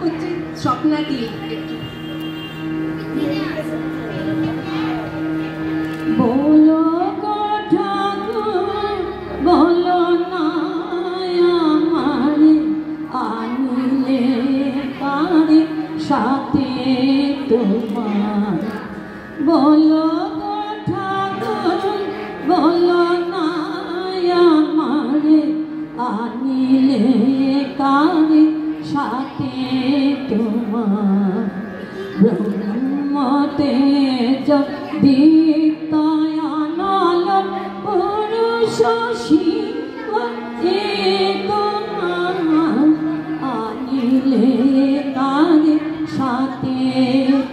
করছি স্বপ্নাদি বলো ঠাকুর বলো না আমারে আনিলে পারে সাথে তোমার বলো ঠাকুর বলো না আমারে আনিলে কারে সাথে তোমার ব্রহ্মতেজ দীপ্তায়ানল পুরুষ শিব তোমার আনিলে কারে সাথে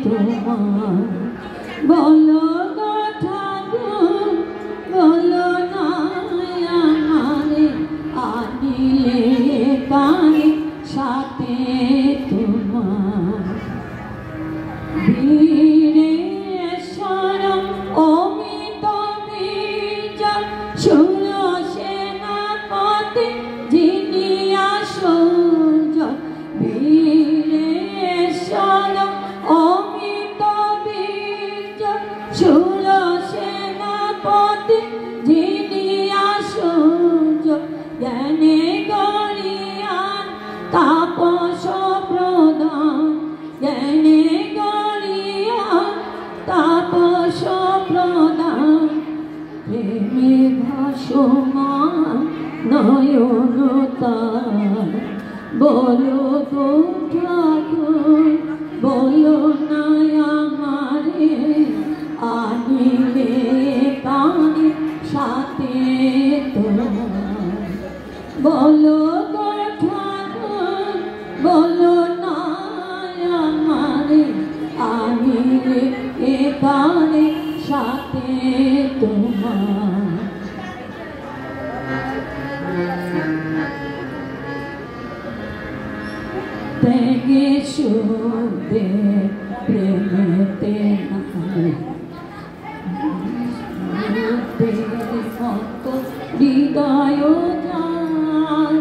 তোমার বলো ঠাকুর বলো না আমারে আনিলে কারে সাথে তোমার বীরেশ্বর অমিত বীজ সুর সেনাপতি যিনি আশৌর্য বীরেশ্বর অমিত বীজ সুর সেনাপতি যিনি আশৌর্য জ্ঞানে গরিয়ান তাপস প্রদান জ্ঞানে গরিয়ান তাপস প্রদান প্রেমে ভাসমান নয়ন তার বলো ঠাকুর বলো না আমারে আনিলে কানে সাথে তোমার বলো ঠাকুর বলো না আমারে আনিলে কানে সাথে তোমার তেগে সুদে প্রেমেতে কত হৃদয় যান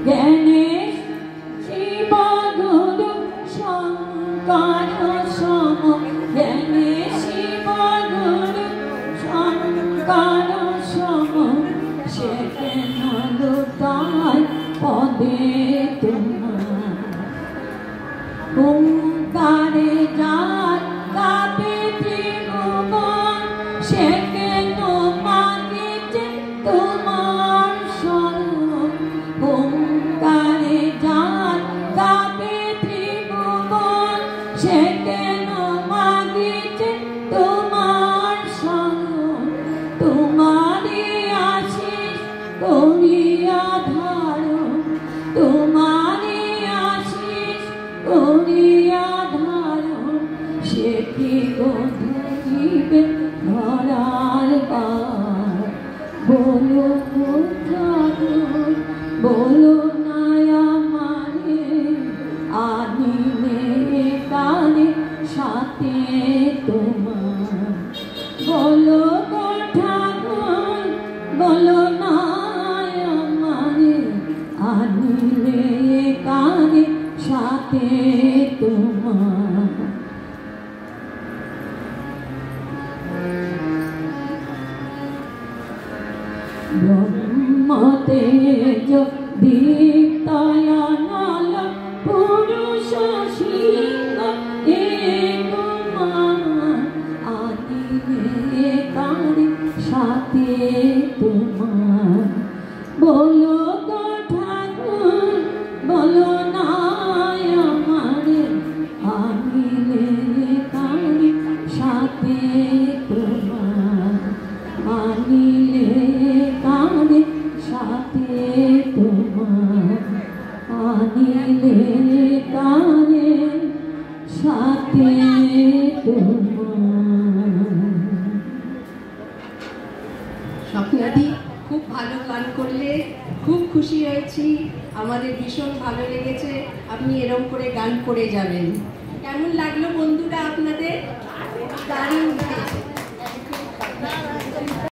জ্ঞানে শিব গুরু শঙ্কর সম জ্ঞানে শিব গুরু শঙ্কর সম সে কেন লুটায় পদে তোমার ওঙ্কারে যার গাবে ত্রিভুবন সে কেন মাগেছে তোমার স্বরূপ ওঙ্কারে যার গাবে ত্রিভুবন সে কেন মাগেছে তোমার স্বরূপ তোমারই আশিস করিয়া ধারণ তোমারই আশিস করিয়া ধারণ সে কি ধরিবে ধরার পার বলো ঠাকুর বলো না আমারে আনিলে কানে সাথে তোমার বলো ঠাকুর বলো না আমারে আনিলে কানে সাথে তোমার ব্রহ্মতেজ দীপ্তায়ানল পুরুষ শিব তোমার আনিলে কানে সাথে তোমার বলো ঠাকুর বলো না আমারে আনিলে কানে সাথে তোমার আনিলে কানে সাথে তোমার আনিলে কানে সাথে তোমার। স্বপ্নাদি খুব ভালো গান করলে, খুব খুশি হয়েছি, আমাদের ভীষণ ভালো লেগেছে। আপনি এরকম করে গান করে যাবেন। কেমন লাগলো বন্ধুরা আপনাদের? দারুণ।